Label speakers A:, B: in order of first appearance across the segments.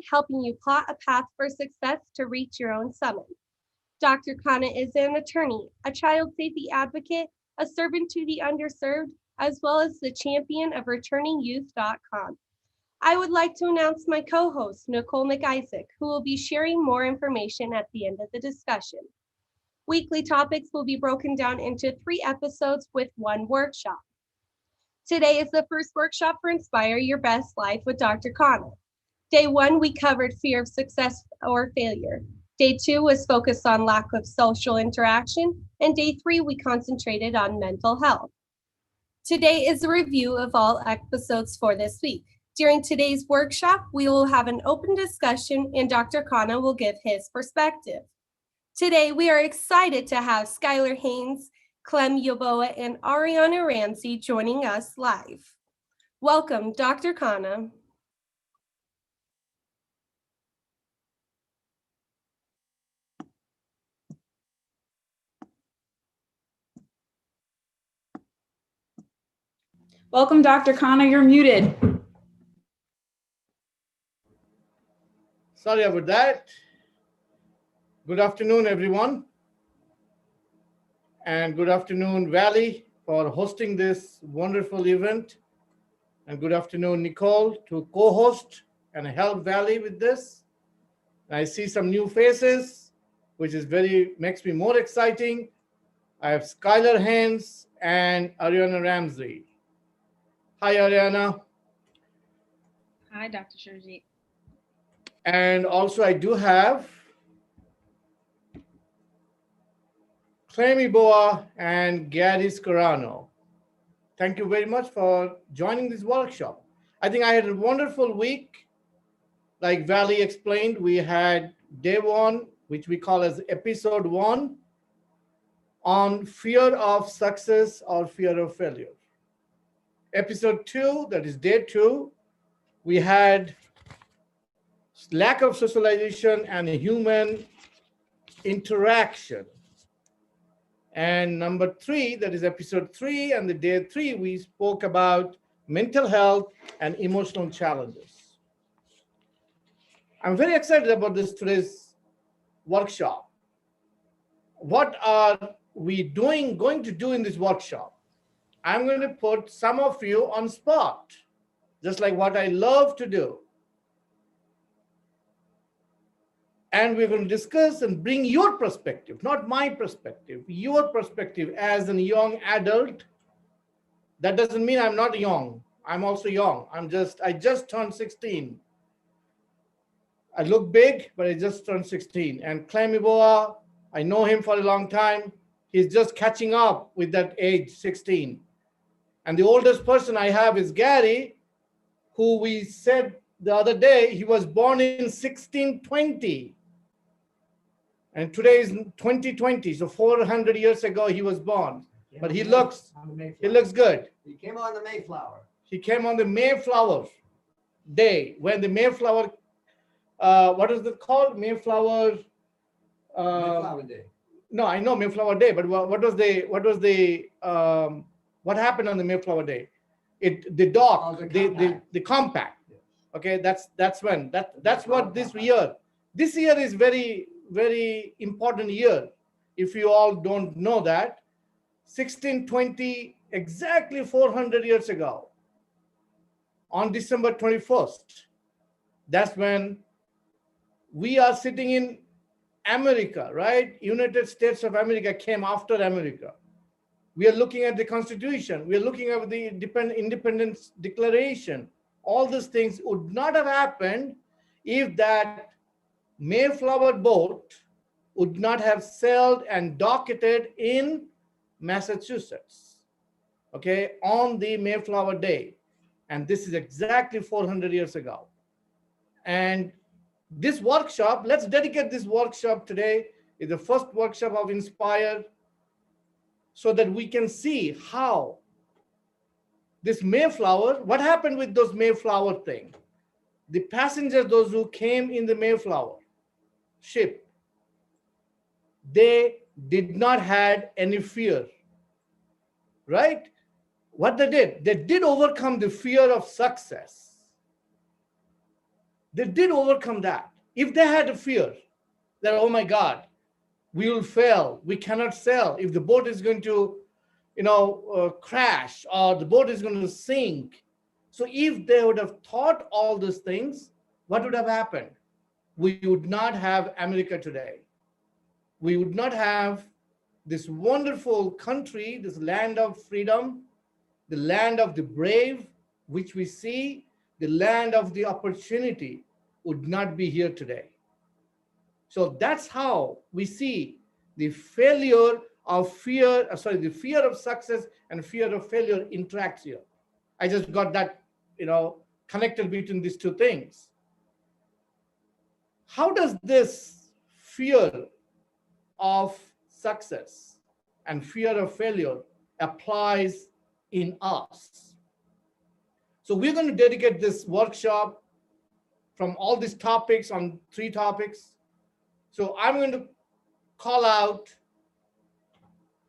A: helping you plot a path for success to reach your own summit. Dr. Khanna is an attorney, a child safety advocate, a servant to the underserved, as well as the champion of returningyouth.com. I would like to announce my co-host, Nicole McIsaac, who will be sharing more information at the end of the discussion. Weekly topics will be broken down into 3 episodes with 1 workshop. Today is the first workshop for Inspire Your Best Life with Dr. Khanna. Day 1, we covered fear of success or failure. Day 2 was focused on lack of social interaction, and Day 3, we concentrated on mental health. Today is a review of all episodes for this week. During today's workshop, we will have an open discussion and Dr. Khanna will give his perspective. Today, we are excited to have Skylar Haynes, Clem Yoboa, and Ariana Ramsey joining us live. Welcome, Dr. Khanna.
B: Welcome, Dr. Khanna, you're muted.
C: Sorry about that. Good afternoon, everyone. And good afternoon, Valley, for hosting this wonderful event. And good afternoon, Nicole, to co-host and help Valley with this. I see some new faces, which is makes me more exciting. I have Skylar Haynes and Ariana Ramsey. Hi, Ariana.
B: Hi, Dr. Surajit.
C: And also I do have Clem Boa and Gary Scarano. Thank you very much for joining this workshop. I think I had a wonderful week. Like Valley explained, we had day 1, which we call as episode 1, on fear of success or fear of failure. Episode 2, that is day 2, we had lack of socialization and human interaction. And number 3, that is episode 3, and the day 3, we spoke about mental health and emotional challenges. I'm very excited about today's workshop. What are we going to do in this workshop? I'm going to put some of you on spot, just like what I love to do. And we're going to discuss and bring your perspective, not my perspective, your perspective as a young adult. That doesn't mean I'm not young. I'm also young. I just turned 16. I look big, but I just turned 16. And Clem Iboa, I know him for a long time. He's just catching up with that age, 16. And the oldest person I have is Gary, who we said the other day, he was born in 1620. And today is 2020, so 400 years ago he was born. But he looks good.
D: He came on the Mayflower.
C: He came on the Mayflower Day, when the Mayflower, what is it called? Mayflower
D: Day.
C: No, I know Mayflower Day, but what happened on the Mayflower Day? The compact.
D: Yes.
C: Okay, that's when that's what this year. This year is very, very important year. If you all don't know that, 1620, exactly 400 years ago, on December 21st, that's when we are sitting in America, right? United States of America came after America. We are looking at the Constitution. We are looking at the Independence Declaration. All these things would not have happened if that Mayflower boat would not have sailed and docketed in Massachusetts, okay, on the Mayflower Day. And this is exactly 400 years ago. And this workshop, let's dedicate this workshop today, is the first workshop of Inspire, so that we can see how this Mayflower, what happened with those Mayflower thing? The passengers, those who came in the Mayflower ship, they did not had any fear, right? What they did overcome the fear of success. They did overcome that. If they had a fear that, oh my God, we will fail, we cannot sail, if the boat is going to, crash, or the boat is going to sink. So if they would have thought all those things, what would have happened? We would not have America today. We would not have this wonderful country, this land of freedom, the land of the brave, which we see, the land of the opportunity would not be here today. So that's how we see the failure of fear, the fear of success and fear of failure interacts here. I just got that, connected between these two things. How does this fear of success and fear of failure applies in us? So we're going to dedicate this workshop from all these topics on 3 topics. So I'm going to call out,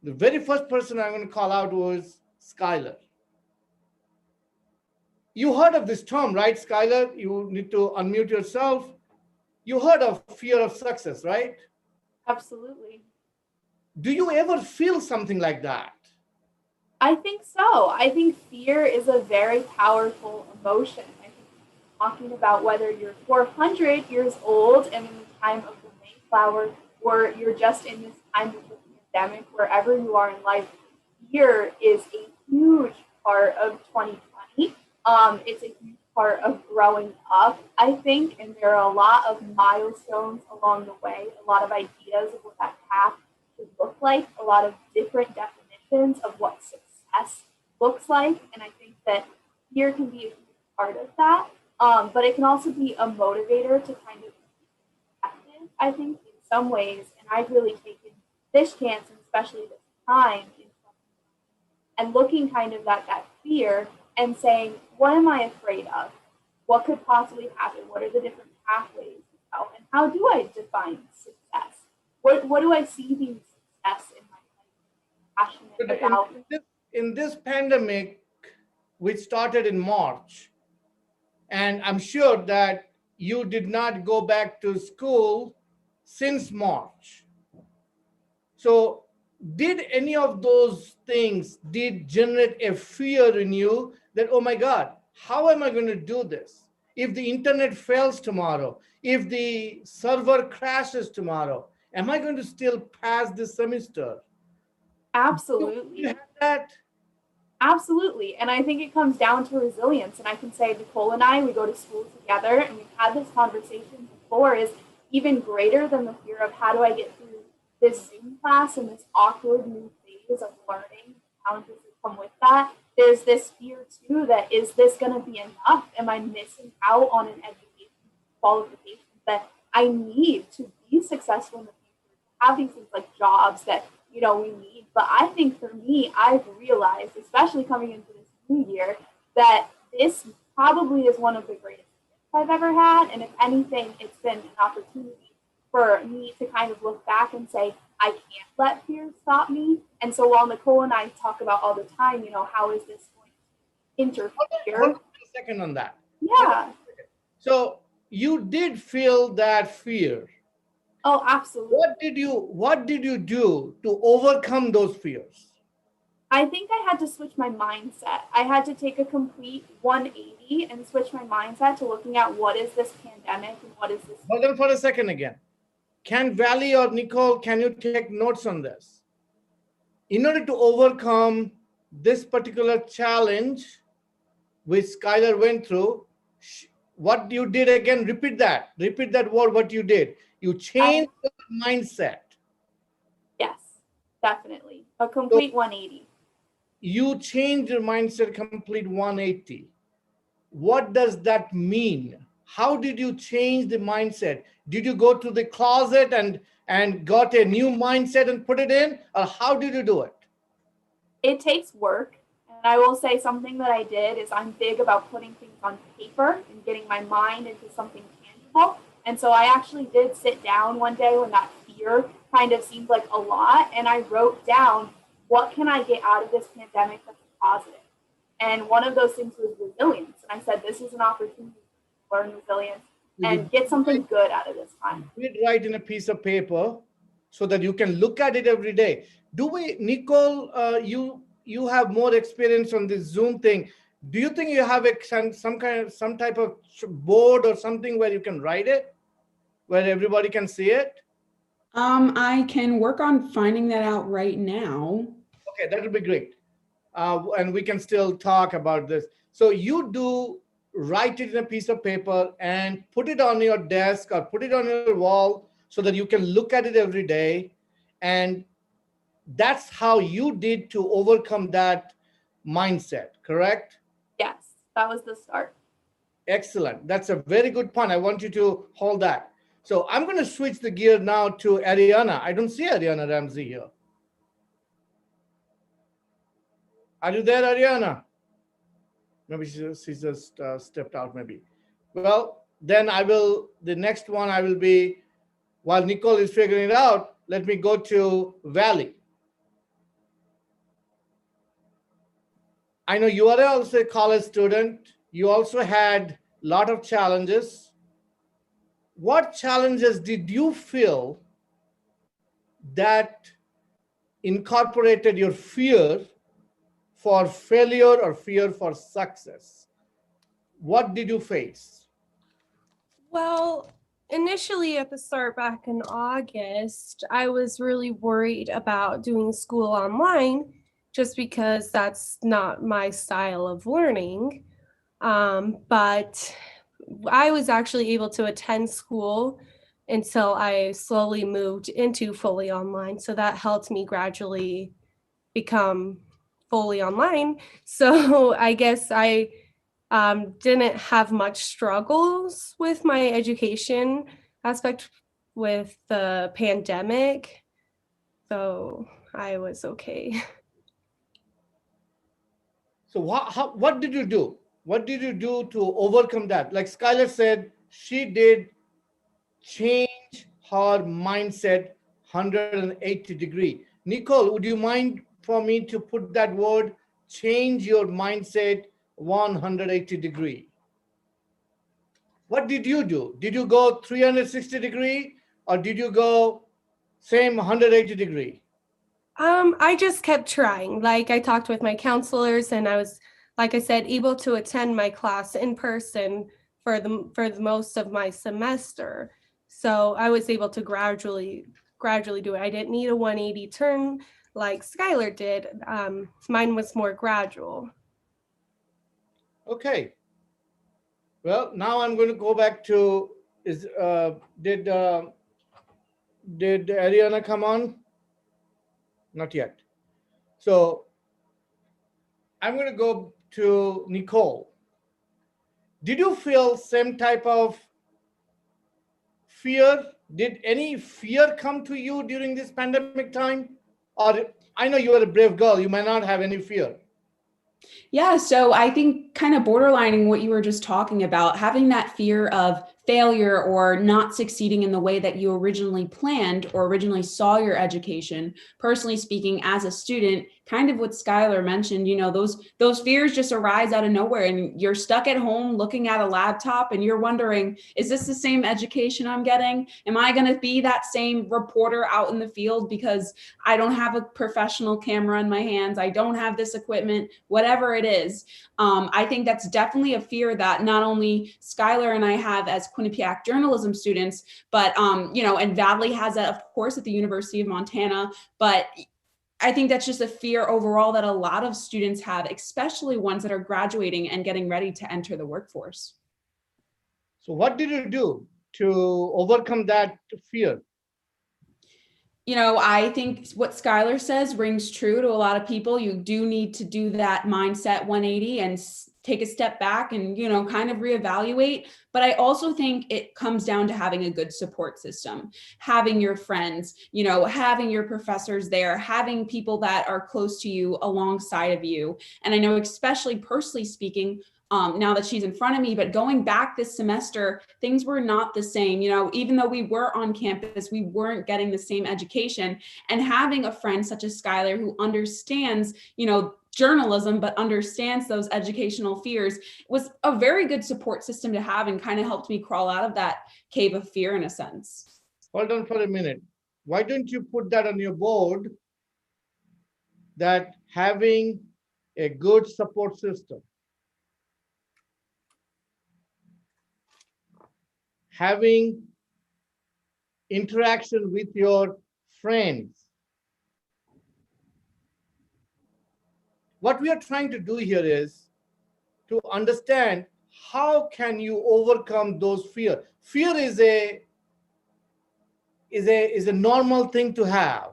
C: the very first person I'm going to call out was Skylar. You heard of this term, right, Skylar? You need to unmute yourself. You heard of fear of success, right?
E: Absolutely.
C: Do you ever feel something like that?
E: I think so. I think fear is a very powerful emotion. I think talking about whether you're 400 years old and in the time of the Mayflower, or you're just in this time of the pandemic, wherever you are in life, fear is a huge part of 2020. It's a huge part of growing up, I think, and there are a lot of milestones along the way, a lot of ideas of what that path should look like, a lot of different definitions of what success looks like, and I think that fear can be a huge part of that, but it can also be a motivator to kind of be active, I think, in some ways, and I've really taken this chance, and especially this time, and looking kind of at that fear and saying, what am I afraid of? What could possibly happen? What are the different pathways? And how do I define success? What do I see being success in my life? Passionate about.
C: In this pandemic, which started in March, and I'm sure that you did not go back to school since March. So did any of those things did generate a fear in you that, oh my God, how am I going to do this? If the internet fails tomorrow, if the server crashes tomorrow, am I going to still pass this semester?
E: Absolutely.
C: You have that?
E: Absolutely. And I think it comes down to resilience. And I can say Nicole and I, we go to school together, and we've had this conversation before, is even greater than the fear of how do I get through this Zoom class and this awkward new phase of learning, challenges that come with that. There's this fear too that, is this going to be enough? Am I missing out on an education qualification that I need to be successful in the future, to have these things like jobs that we need? But I think for me, I've realized, especially coming into this new year, that this probably is one of the greatest gifts I've ever had. And if anything, it's been an opportunity for me to kind of look back and say, I can't let fear stop me. And so while Nicole and I talk about all the time, how is this going to interfere?
C: Hold on a second on that.
E: Yeah.
C: So you did feel that fear.
E: Oh, absolutely.
C: What did you do to overcome those fears?
E: I think I had to switch my mindset. I had to take a complete 180 and switch my mindset to looking at what is this pandemic and what is this.
C: Hold on for a second again. Can Valley or Nicole, can you take notes on this? In order to overcome this particular challenge, which Skylar went through, what you did again, repeat that word, what you did. You changed your mindset.
E: Yes, definitely. A complete 180.
C: You changed your mindset complete 180. What does that mean? How did you change the mindset? Did you go to the closet and got a new mindset and put it in? Or how did you do it?
E: It takes work. And I will say something that I did is I'm big about putting things on paper and getting my mind into something tangible. And so I actually did sit down one day when that fear kind of seemed like a lot. And I wrote down, what can I get out of this pandemic that's positive? And one of those things was resilience. And I said, this is an opportunity to learn resilience. and get something good out of this time.
C: You write in a piece of paper so that you can look at it every day. Do we, Nicole, you have more experience on this Zoom thing. Do you think you have some type of board or something where you can write it, where everybody can see it?
B: I can work on finding that out right now.
C: Okay, that would be great. And we can still talk about this. So you do write it in a piece of paper and put it on your desk or put it on your wall so that you can look at it every day. And that's how you did to overcome that mindset, correct?
E: Yes, that was the start.
C: Excellent. That's a very good point. I want you to hold that. So I'm going to switch the gear now to Ariana. I don't see Ariana Ramsey here. Are you there, Ariana? Maybe she just stepped out, maybe. Well, then the next one I will be, while Nicole is figuring it out, let me go to Valley. I know you are also a college student. You also had a lot of challenges. What challenges did you feel that incorporated your fear for failure or fear for success? What did you face?
A: Well, initially at the start back in August, I was really worried about doing school online just because that's not my style of learning. But I was actually able to attend school until I slowly moved into fully online. So that helped me gradually become fully online. So I guess I didn't have much struggles with my education aspect with the pandemic. So I was okay.
C: So what did you do? What did you do to overcome that? Like Skylar said, she did change her mindset 180 degree. Nicole, would you mind for me to put that word, change your mindset 180 degree? What did you do? Did you go 360 degree or did you go same 180 degree?
A: I just kept trying. Like I talked with my counselors and I was, like I said, able to attend my class in person for the most of my semester. So I was able to gradually do it. I didn't need a 180 turn like Skylar did. Mine was more gradual.
C: Okay. Well, now I'm going to go back to, did Ariana come on? Not yet. So I'm going to go to Nicole. Did you feel same type of fear? Did any fear come to you during this pandemic time? Or I know you are a brave girl, you might not have any fear.
B: Yeah, so I think kind of borderlining what you were just talking about, having that fear of failure or not succeeding in the way that you originally planned or originally saw your education. Personally speaking, as a student, kind of what Skylar mentioned, those fears just arise out of nowhere and you're stuck at home looking at a laptop and you're wondering, is this the same education I'm getting? Am I going to be that same reporter out in the field because I don't have a professional camera in my hands? I don't have this equipment, whatever it is. I think that's definitely a fear that not only Skylar and I have as Quinnipiac journalism students, but, and Valley has that, of course, at the University of Montana. But I think that's just a fear overall that a lot of students have, especially ones that are graduating and getting ready to enter the workforce.
C: So what did you do to overcome that fear?
B: I think what Skylar says rings true to a lot of people. You do need to do that mindset 180 and take a step back and, kind of reevaluate. But I also think it comes down to having a good support system, having your friends, having your professors there, having people that are close to you alongside of you. And I know, especially personally speaking, now that she's in front of me. But going back this semester, things were not the same. You know, even though we were on campus, we weren't getting the same education. And having a friend such as Skylar who understands, you know, journalism, but understands those educational fears was a very good support system to have, and kind of helped me crawl out of that cave of fear in a sense.
C: Hold on for a minute. Why don't you put that on your board, that having a good support system, having interaction with your friends. What we are trying to do here is to understand how can you overcome those fear. Fear is a normal thing to have.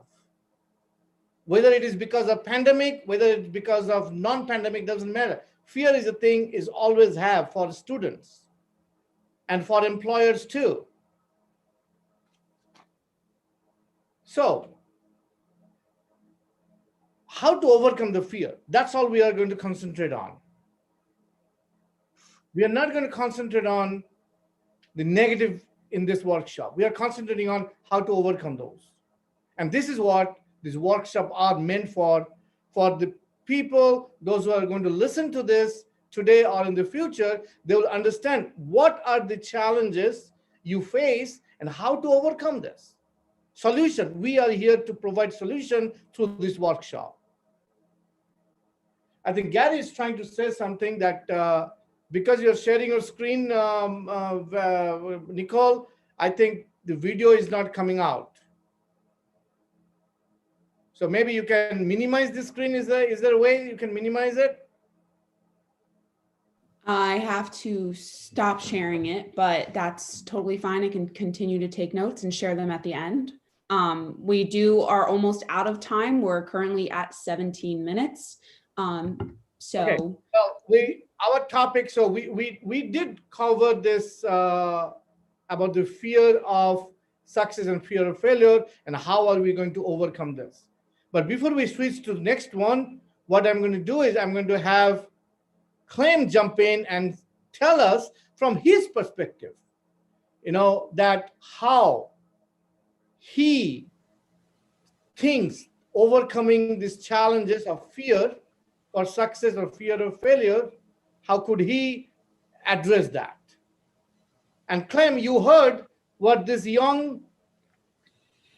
C: Whether it is because of pandemic, whether it's because of non-pandemic, doesn't matter. Fear is a thing is always have for students and for employers too. So how to overcome the fear? That's all we are going to concentrate on. We are not going to concentrate on the negative in this workshop. We are concentrating on how to overcome those. And this is what these workshops are meant for the people, those who are going to listen to this today or in the future. They will understand what are the challenges you face and how to overcome this. Solution, we are here to provide solution through this workshop. I think Gary is trying to say something that because you're sharing your screen, Nicole, I think the video is not coming out. So maybe you can minimize the screen. Is there a way you can minimize it?
B: I have to stop sharing it, but that's totally fine. I can continue to take notes and share them at the end. We are almost out of time. We're currently at 17 minutes.
C: Okay. Well, our topic, so we did cover this about the fear of success and fear of failure, and how are we going to overcome this. But before we switch to the next one, what I'm going to do is I'm going to have Clem jump in and tell us from his perspective, you know, that how he thinks overcoming these challenges of fear or success or fear of failure, how could he address that? And Clem, you heard what this young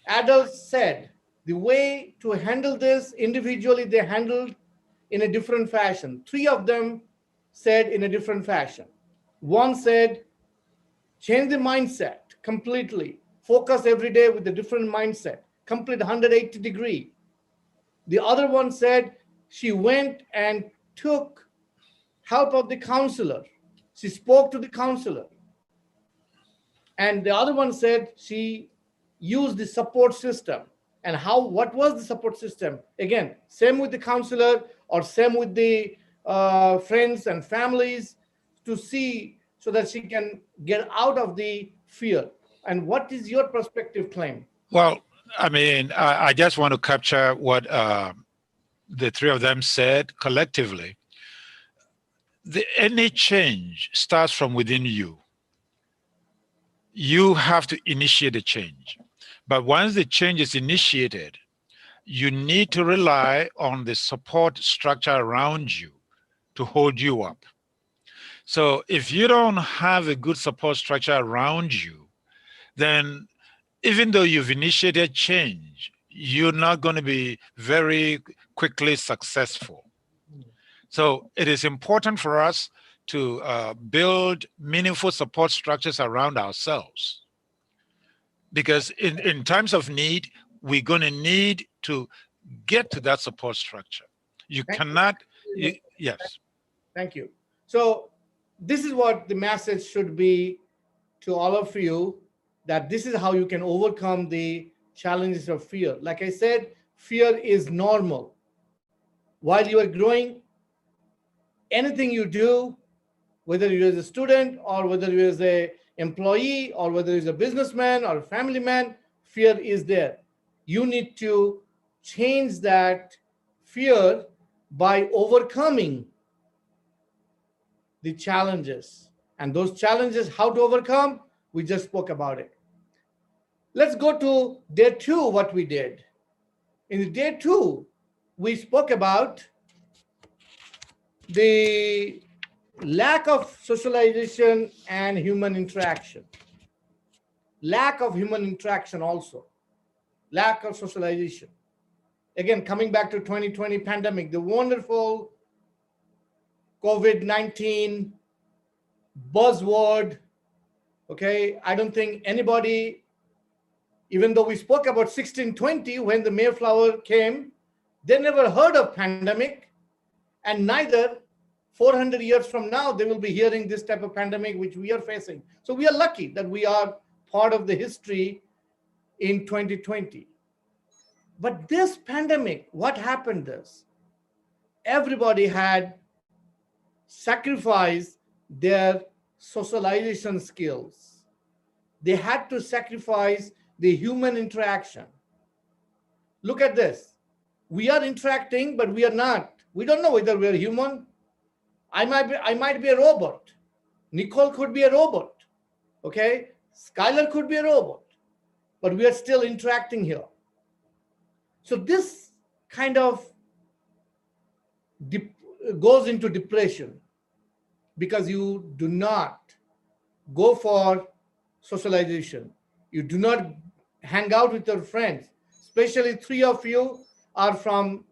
C: adult said. The way to handle this individually, they handled in a different fashion. Three of them said in a different fashion. One said, change the mindset completely. Focus every day with a different mindset, complete 180 degree. The other one said she went and took help of the counselor. She spoke to the counselor. And the other one said she used the support system. And what was the support system? Again, same with the counselor or same with the friends and families to see so that she can get out of the fear. And what is your perspective, Clem?
F: Well, I mean, I just want to capture what the three of them said collectively. Any change starts from within you. You have to initiate a change. But once the change is initiated, you need to rely on the support structure around you to hold you up. So if you don't have a good support structure around you, then even though you've initiated change, you're not going to be very quickly successful. So it is important for us to build meaningful support structures around ourselves. Because in times of need, we're going to need to get to that support structure. Yes.
C: Thank you. So this is what the message should be to all of you, that this is how you can overcome the challenges of fear. Like I said, fear is normal. While you are growing, anything you do, whether you're a student or whether you're an employee or whether you're a businessman or a family man, fear is there. You need to change that fear by overcoming the challenges. And those challenges, how to overcome, we just spoke about it. Let's go to day 2, what we did. In day 2, we spoke about the lack of socialization and human interaction. Lack of human interaction also. Lack of socialization. Again, coming back to 2020 pandemic, the wonderful COVID-19 buzzword. Okay, I don't think anybody, even though we spoke about 1620 when the Mayflower came, they never heard of pandemic, and neither 400 years from now they will be hearing this type of pandemic which we are facing. So we are lucky that we are part of the history in 2020. But this pandemic, what happened is everybody had sacrificed their socialization skills. They had to sacrifice the human interaction. Look at this. We are interacting, but we are not. We don't know whether we are human. I might be a robot. Nicole could be a robot. Okay? Skylar could be a robot. But we are still interacting here. So this kind of goes into depression because you do not go for socialization. You do not hang out with your friends. Especially 3 of you are from,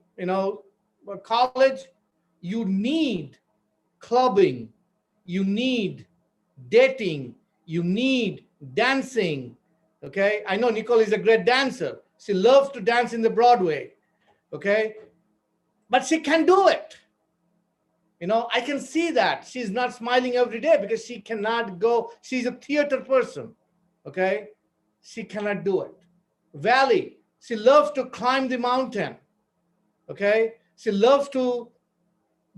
C: college. You need clubbing. You need dating. You need dancing. Okay, I know Nicole is a great dancer. She loves to dance in the Broadway. Okay, but she can do it. I can see that she's not smiling every day because she cannot go. She's a theater person. Okay, she cannot do it. Valley, she loves to climb the mountain. Okay, she loves to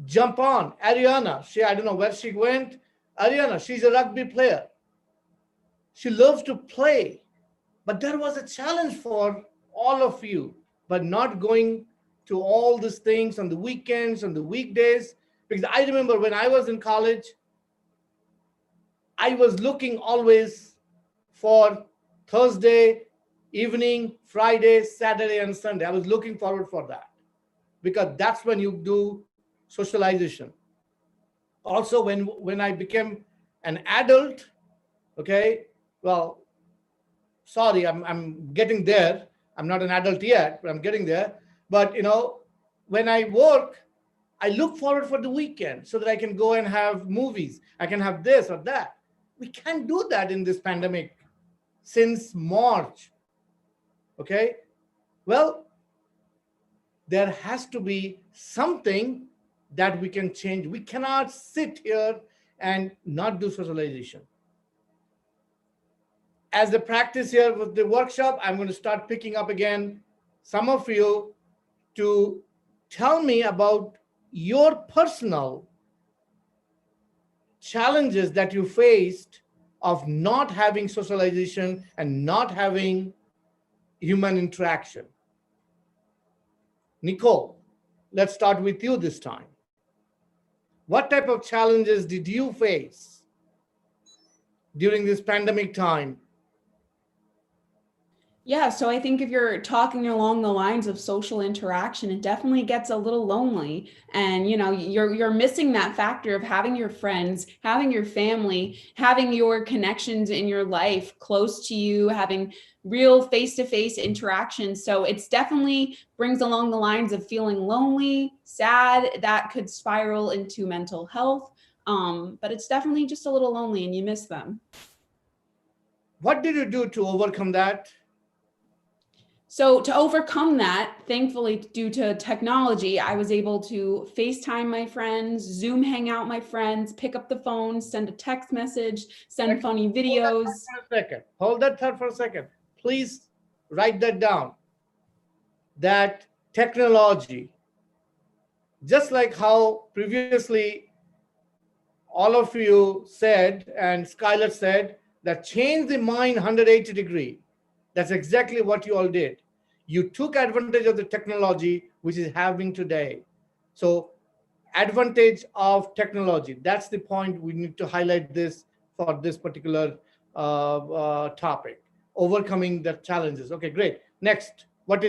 C: jump on. Ariana, I don't know where she went. Ariana, she's a rugby player. She loves to play. But there was a challenge for all of you, but not going to all these things on the weekends, on the weekdays. Because I remember when I was in college, I was looking always for Thursday evening, Friday, Saturday, and Sunday. I was looking forward for that because that's when you do socialization. Also, when I became an adult, okay, well, sorry, I'm getting there. I'm not an adult yet, but I'm getting there. But when I work, I look forward for the weekend so that I can go and have movies. I can have this or that. We can't do that in this pandemic since March. Okay? Well, there has to be something that we can change. We cannot sit here and not do socialization. As the practice here with the workshop, I'm going to start picking up again some of you to tell me about your personal challenges that you faced of not having socialization and not having human interaction. Nicole, let's start with you this time. What type of challenges did you face during this pandemic time?
B: Yeah, so I think if you're talking along the lines of social interaction, it definitely gets a little lonely. And you're missing that factor of having your friends, having your family, having your connections in your life close to you, having real face-to-face interaction. So it's definitely brings along the lines of feeling lonely, sad, that could spiral into mental health. But it's definitely just a little lonely and you miss them.
C: What did you do to overcome that?
B: So to overcome that, thankfully, due to technology, I was able to FaceTime my friends, Zoom hang out my friends, pick up the phone, send a text message, send funny videos.
C: Hold that thought for a second. Please write that down. That technology, just like how previously all of you said, and Skylar said, that changed the mind 180 degrees. That's exactly what you all did. You took advantage of the technology which is happening today. So advantage of technology. That's the point we need to highlight this for this particular topic, overcoming the challenges. Okay, great. Next, what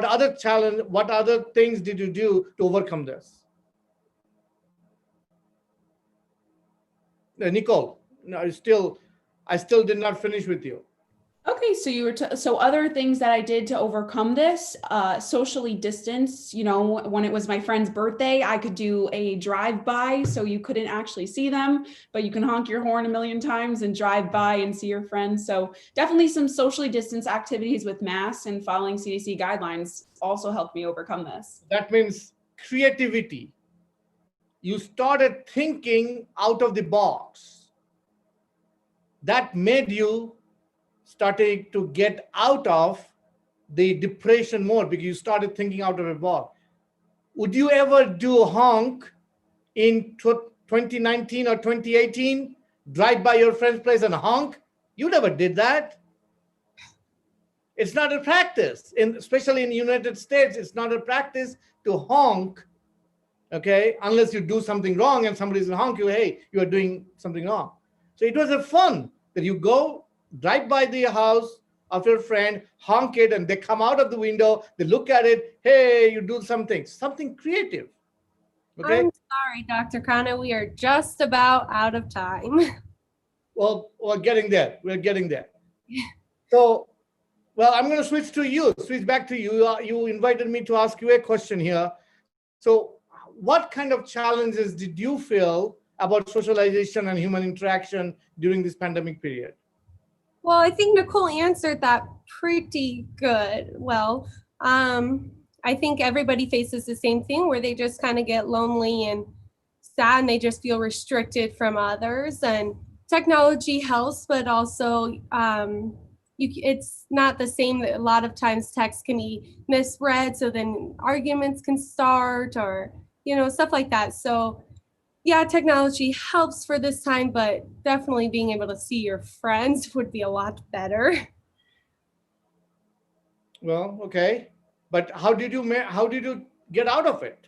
C: other challenge, what other things did you do to overcome this? Nicole, no, I still did not finish with you.
B: Okay, so so other things that I did to overcome this, socially distance, when it was my friend's birthday, I could do a drive-by, so you couldn't actually see them, but you can honk your horn a million times and drive by and see your friends. So definitely some socially distance activities with masks and following CDC guidelines also helped me overcome this.
C: That means creativity. You started thinking out of the box. That made you starting to get out of the depression mode because you started thinking out of a box. Would you ever do honk in 2019 or 2018? Drive by your friend's place and honk? You never did that. It's not a practice, especially in the United States. It's not a practice to honk, okay, unless you do something wrong and somebody's gonna honk you, hey, you are doing something wrong. So it was a fun that you go drive by the house of your friend, honk it, and they come out of the window, they look at it, hey, you do something creative. Okay.
A: I'm sorry, Dr. Khanna, we are just about out of time.
C: Well, we're getting there. So, well, I'm going to switch back to you. You invited me to ask you a question here. So what kind of challenges did you feel about socialization and human interaction during this pandemic period?
A: Well, I think Nicole answered that pretty good. Well, I think everybody faces the same thing where they just kind of get lonely and sad and they just feel restricted from others. And technology helps, but also it's not the same. A lot of times text can be misread, so then arguments can start or, stuff like that. So yeah, technology helps for this time, but definitely being able to see your friends would be a lot better.
C: Well, okay. But how did you get out of it?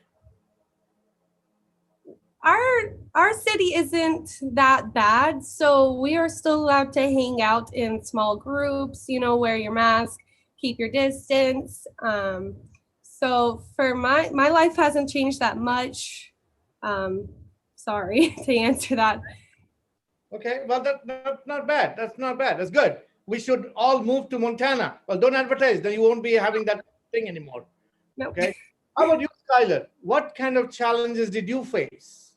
A: Our city isn't that bad, so we are still allowed to hang out in small groups, wear your mask, keep your distance. So for my life hasn't changed that much. Sorry to answer that.
C: Okay, well, that's not bad. That's not bad. That's good. We should all move to Montana. Well, don't advertise, then you won't be having that thing anymore.
A: Nope.
C: Okay. How about you, Skylar? What kind of challenges did you face?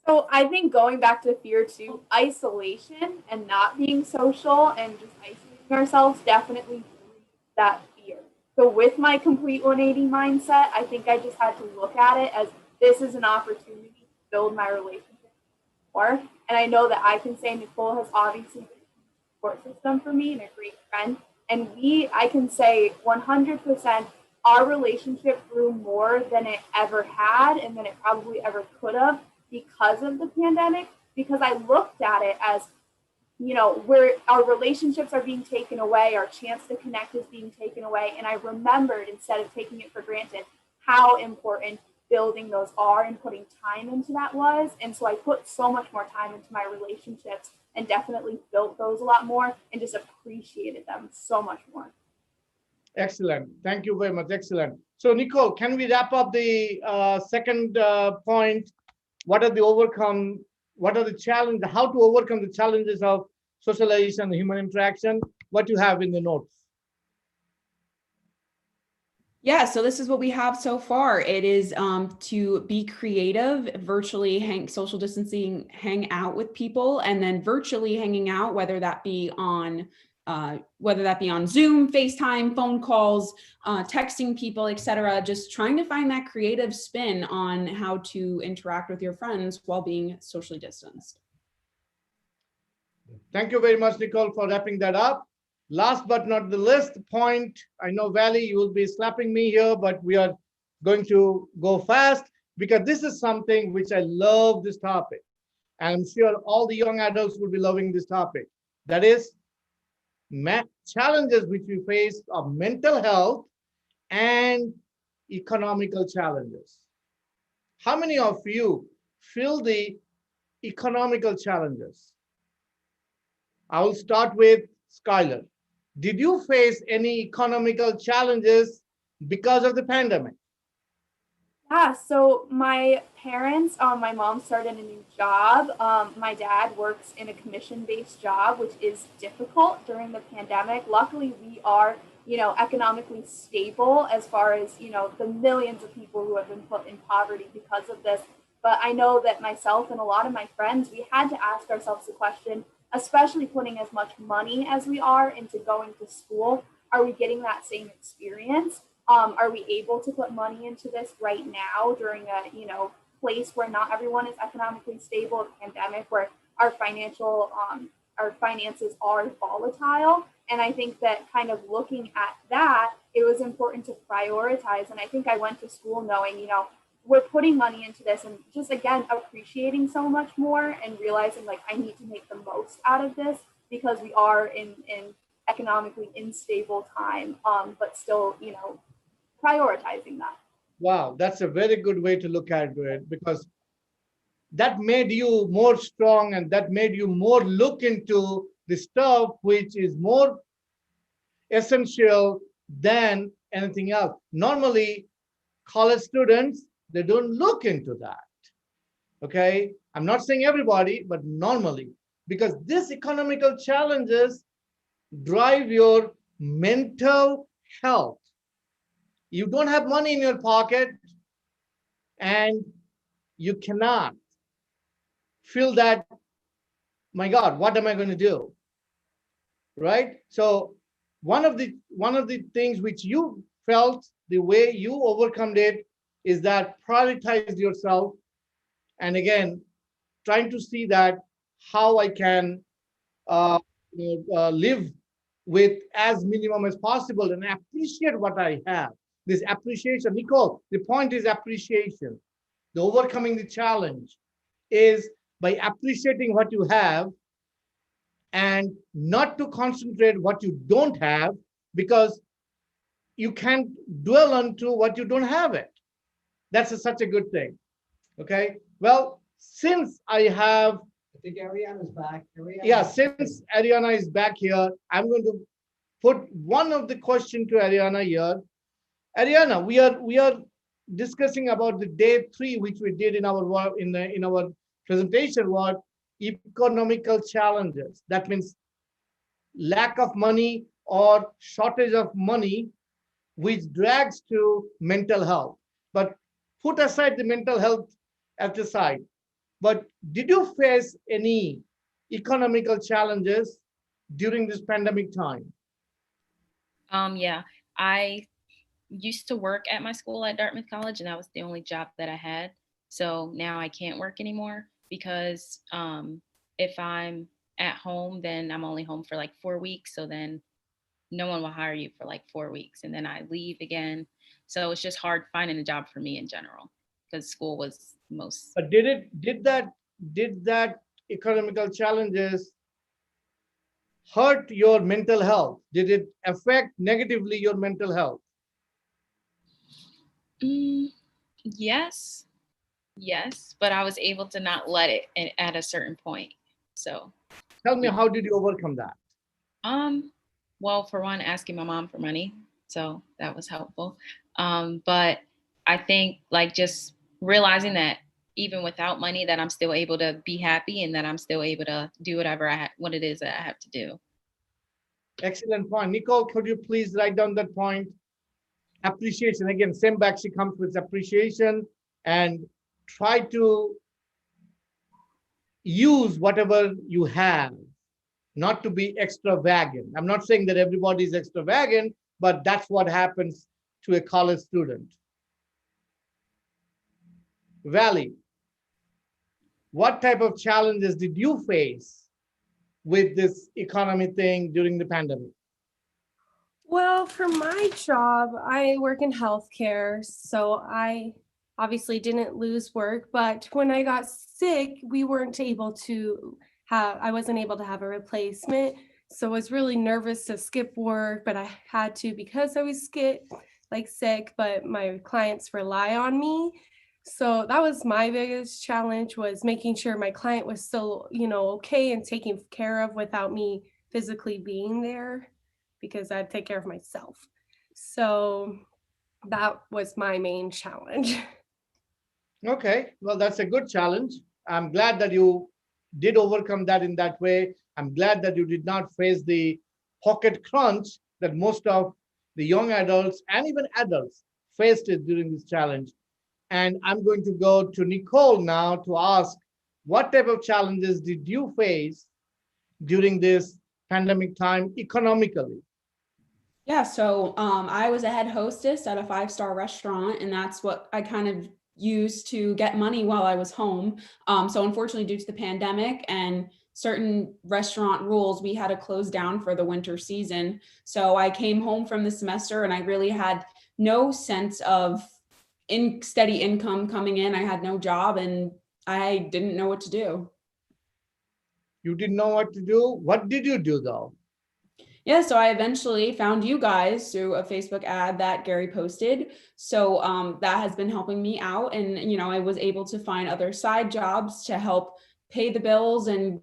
E: So I think going back to fear too, isolation and not being social and just isolating ourselves definitely breeds that fear. So with my complete 180 mindset, I think I just had to look at it as this is an opportunity to build my relationship more. And I know that I can say Nicole has obviously been a support system for me and a great friend. And I can say 100% our relationship grew more than it ever had and than it probably ever could have because of the pandemic, because I looked at it as, where our relationships are being taken away, our chance to connect is being taken away. And I remembered, instead of taking it for granted, how important building those are and putting time into that was. And so I put so much more time into my relationships and definitely built those a lot more and just appreciated them so much more.
C: Excellent. Thank you very much. Excellent. So Nicole, can we wrap up the second point? What are the challenges, how to overcome the challenges of socialization and human interaction? What you have in the notes?
B: Yeah, so this is what we have so far. It is to be creative, virtually social distancing, hang out with people, and then virtually hanging out, whether that be on Zoom, FaceTime, phone calls, texting people, etc. Just trying to find that creative spin on how to interact with your friends while being socially distanced.
C: Thank you very much, Nicole, for wrapping that up. Last but not the least point, I know Valley, you will be slapping me here, but we are going to go fast because this is something which I love this topic. And I'm sure all the young adults will be loving this topic. That is challenges which we face of mental health and economical challenges. How many of you feel the economical challenges? I will start with Skylar. Did you face any economical challenges because of the pandemic?
E: Yeah, so my parents, my mom started a new job. My dad works in a commission-based job, which is difficult during the pandemic. Luckily, we are, economically stable as far as, the millions of people who have been put in poverty because of this. But I know that myself and a lot of my friends, we had to ask ourselves the question, especially putting as much money as we are into going to school, are we getting that same experience? Are we able to put money into this right now during a place where not everyone is economically stable, a pandemic where our our finances are volatile? And I think that kind of looking at that, it was important to prioritize. And I think I went to school knowing, we're putting money into this and just again appreciating so much more and realizing like I need to make the most out of this because we are in economically unstable time, but still, prioritizing that.
C: Wow, that's a very good way to look at it, because that made you more strong and that made you more look into the stuff which is more essential than anything else. Normally, college students, they don't look into that. Okay, I'm not saying everybody, but normally, because these economical challenges drive your mental health. You don't have money in your pocket and you cannot feel that, my God, what am I going to do? Right? So one of the things which you felt, the way you overcome it, is that prioritize yourself, and again trying to see that how I can live with as minimum as possible and appreciate what I have. This appreciation, Nicole, the point is appreciation. The overcoming the challenge is by appreciating what you have and not to concentrate what you don't have, because you can't dwell onto what you don't have it. That's such a good thing. Okay. Well, since I have,
D: I think Ariana's back.
C: yeah, since Ariana is back here, I'm going to put one of the question to Ariana here. Ariana, we are discussing about the day 3, which we did in our work in our presentation, was economical challenges. That means lack of money or shortage of money, which drags to mental health. But put aside the mental health at the side. But did you face any economical challenges during this pandemic time?
G: Yeah, I used to work at my school at Dartmouth College, and that was the only job that I had. So now I can't work anymore because if I'm at home, then I'm only home for like 4 weeks. So then no one will hire you for like 4 weeks, and then I leave again. So it's just hard finding a job for me in general because school was most.
C: But did that economical challenges hurt your mental health? Did it affect negatively your mental health?
G: Yes, yes, but I was able to not let it at a certain point. So,
C: Tell me, how did you overcome that?
G: um, well, for one, asking my mom for money, so that was helpful. But I think like just realizing that even without money, that I'm still able to be happy and that I'm still able to do whatever what it is that I have to do.
C: Excellent point. Nicole, could you please write down that point? Appreciation. Again, same back, she comes with appreciation, and try to use whatever you have, not to be extravagant. I'm not saying that everybody is extravagant, but that's what happens to a college student. Valley, what type of challenges did you face with this economy thing during the pandemic?
A: Well, for my job, I work in healthcare, so I obviously didn't lose work, but when I got sick, we weren't able to I wasn't able to have a replacement. So I was really nervous to skip work, but I had to because I was sick, but my clients rely on me. So that was my biggest challenge, was making sure my client was still, okay and taken care of without me physically being there, because I'd take care of myself. So that was my main challenge.
C: Okay, well, that's a good challenge. I'm glad that you did overcome that in that way. I'm glad that you did not face the pocket crunch that most of the young adults and even adults faced it during this challenge. And I'm going to go to Nicole now to ask, what type of challenges did you face during this pandemic time economically?
B: Yeah, so I was a head hostess at a 5-star restaurant, and that's what I kind of used to get money while I was home. So unfortunately, due to the pandemic and certain restaurant rules, we had to close down for the winter season. So I came home from the semester, and I really had no sense of steady income coming in. I had no job, and I didn't know what to do.
C: You didn't know what to do. What did you do though?
B: Yeah, so I eventually found you guys through a Facebook ad that Gary posted. So that has been helping me out. And, I was able to find other side jobs to help pay the bills and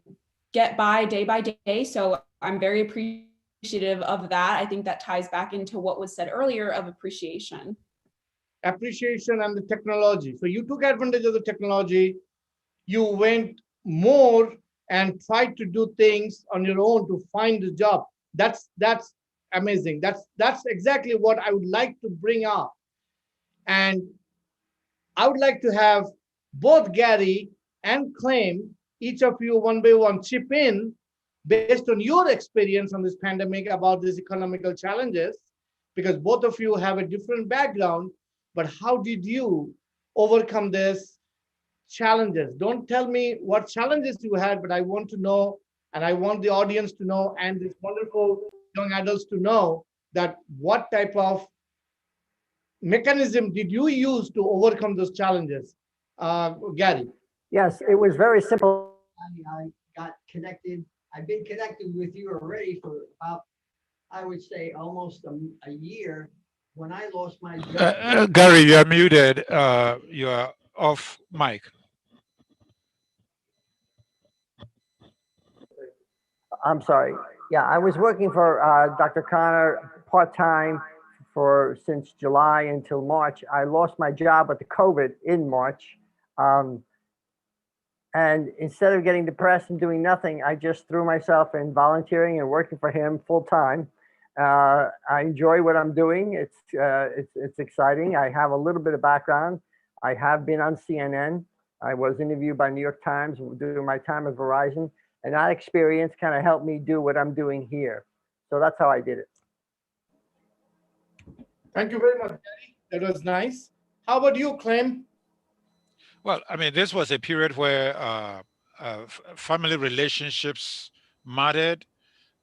B: get by day. So I'm very appreciative of that. I think that ties back into what was said earlier of appreciation.
C: Appreciation and the technology. So you took advantage of the technology. You went more and tried to do things on your own to find a job. That's amazing. That's exactly what I would like to bring up. And I would like to have both Gary and Claim, each of you one by one, chip in based on your experience on this pandemic about these economical challenges, because both of you have a different background. But how did you overcome this challenges? Don't tell me what challenges you had, but I want to know, and I want the audience to know, and these wonderful young adults to know, that what type of mechanism did you use to overcome those challenges? Gary.
D: Yes, it was very simple. I got connected. I've been connected with you already for about, I would say, almost a year. When I lost my job,
F: Gary, you are muted. You are off mic.
D: I'm sorry. Yeah, I was working for Dr. Khanna part-time since July until March. I lost my job with the COVID in March. Um, and instead of getting depressed and doing nothing, I just threw myself in volunteering and working for him full time. I enjoy what I'm doing. It's exciting. I have a little bit of background. I have been on CNN. I was interviewed by New York Times during my time at Verizon, and that experience kind of helped me do what I'm doing here. So that's how I did it.
C: Thank you very much, Gary. That was nice. How about you, Clem?
F: Well, I mean, this was a period where family relationships mattered.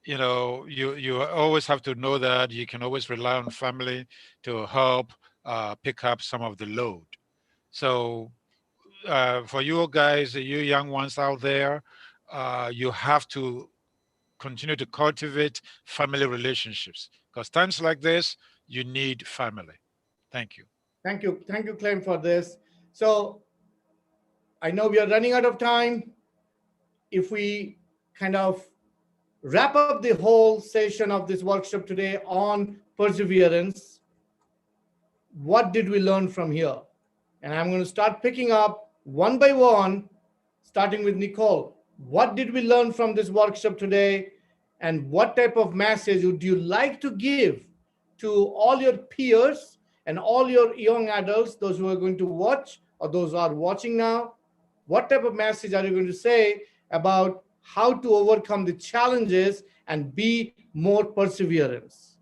F: You always have to know that you can always rely on family to help pick up some of the load. So for you guys, you young ones out there, you have to continue to cultivate family relationships, because times like this, you need family. Thank you.
C: Thank you. Thank you, Clem, for this. So I know we are running out of time. If we kind of wrap up the whole session of this workshop today on perseverance, what did we learn from here? And I'm going to start picking up one by one, starting with Nicole. What did we learn from this workshop today? And what type of message would you like to give to all your peers and all your young adults, those who are going to watch or those who are watching now? What type of message are you going to say about how to overcome the challenges and be more perseverance?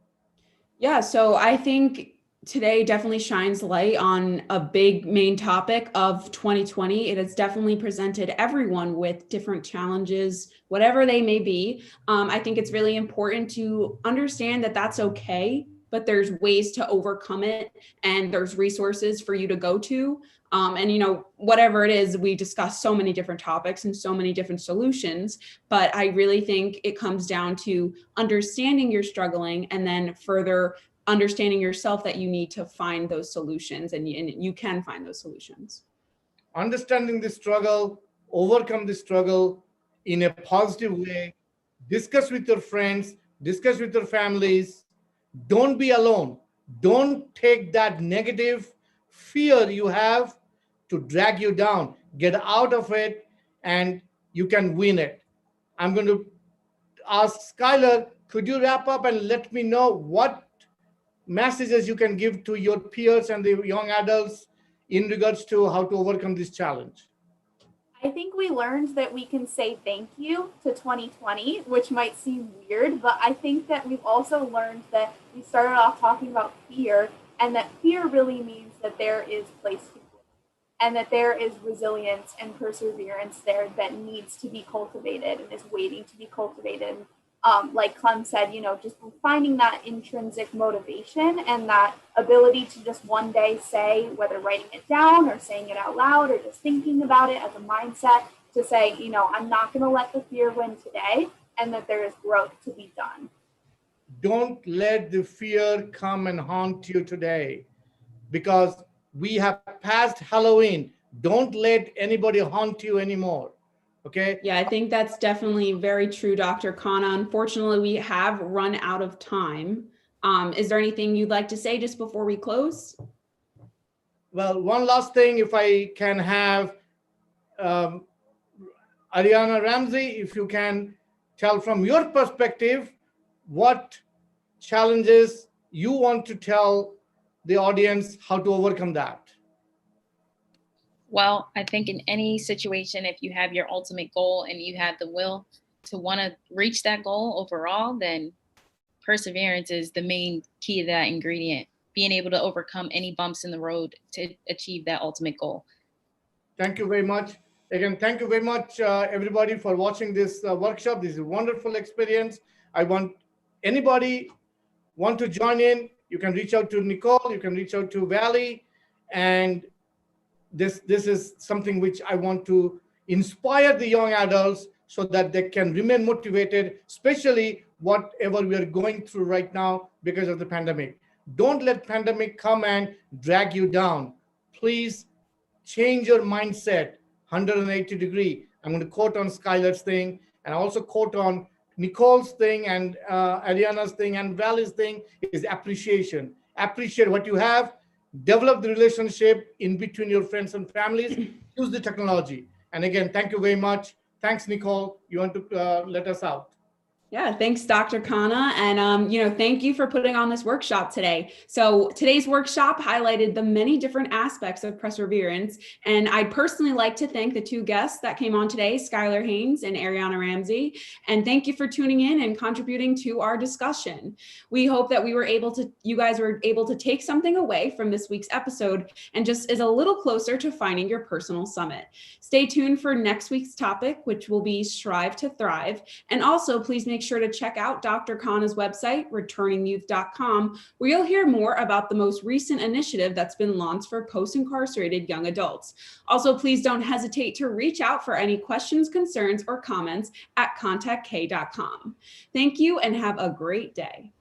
B: Yeah, so I think today definitely shines light on a big main topic of 2020. It has definitely presented everyone with different challenges, whatever they may be. I think it's really important to understand that that's okay, but there's ways to overcome it, and there's resources for you to go to. And whatever it is, we discuss so many different topics and so many different solutions, but I really think it comes down to understanding you're struggling and then further understanding yourself that you need to find those solutions, and you can find those solutions.
C: Understanding the struggle, overcome the struggle in a positive way, discuss with your friends, discuss with your families. Don't be alone. Don't take that negative fear you have to drag you down. Get out of it and you can win it. I'm going to ask Skylar, could you wrap up and let me know what messages you can give to your peers and the young adults in regards to how to overcome this challenge?
E: I think we learned that we can say thank you to 2020, which might seem weird, but I think that we've also learned that we started off talking about fear, and that fear really means that there is place to grow, and that there is resilience and perseverance there that needs to be cultivated and is waiting to be cultivated. Like Clem said, just finding that intrinsic motivation and that ability to just one day say, whether writing it down or saying it out loud or just thinking about it as a mindset, to say, I'm not going to let the fear win today, and that there is growth to be done.
C: Don't let the fear come and haunt you today, because we have passed Halloween. Don't let anybody haunt you anymore. Okay.
B: Yeah, I think that's definitely very true, Dr. Khanna. Unfortunately, we have run out of time. Is there anything you'd like to say just before we close?
C: Well, one last thing, if I can have Ariana Ramsey, if you can tell from your perspective what challenges you want to tell the audience how to overcome that.
G: Well, I think in any situation, if you have your ultimate goal and you have the will to want to reach that goal overall, then perseverance is the main key to that ingredient, being able to overcome any bumps in the road to achieve that ultimate goal.
C: Thank you very much. Again, thank you very much, everybody, for watching this workshop. This is a wonderful experience. I want anybody want to join in, you can reach out to Nicole, you can reach out to Valley, and this is something which I want to inspire the young adults so that they can remain motivated, especially whatever we are going through right now because of the pandemic. Don't let pandemic come and drag you down. Please change your mindset 180 degree. I'm going to quote on Skylar's thing, and also quote on Nicole's thing, and Ariana's thing, and Valley's thing is appreciation. Appreciate what you have. Develop the relationship in between your friends and families. Use the technology. And again, thank you very much. Thanks, Nicole. You want to let us out?
B: Yeah, thanks, Dr. Khanna. And, thank you for putting on this workshop today. So today's workshop highlighted the many different aspects of perseverance. And I'd personally like to thank the two guests that came on today, Skylar Haynes and Ariana Ramsey. And thank you for tuning in and contributing to our discussion. We hope that you guys were able to take something away from this week's episode and just is a little closer to finding your personal summit. Stay tuned for next week's topic, which will be Strive to Thrive. And also, please make sure to check out Dr. Khanna's website, returningyouth.com, where you'll hear more about the most recent initiative that's been launched for post-incarcerated young adults. Also, please don't hesitate to reach out for any questions, concerns, or comments at contactk.com. Thank you and have a great day.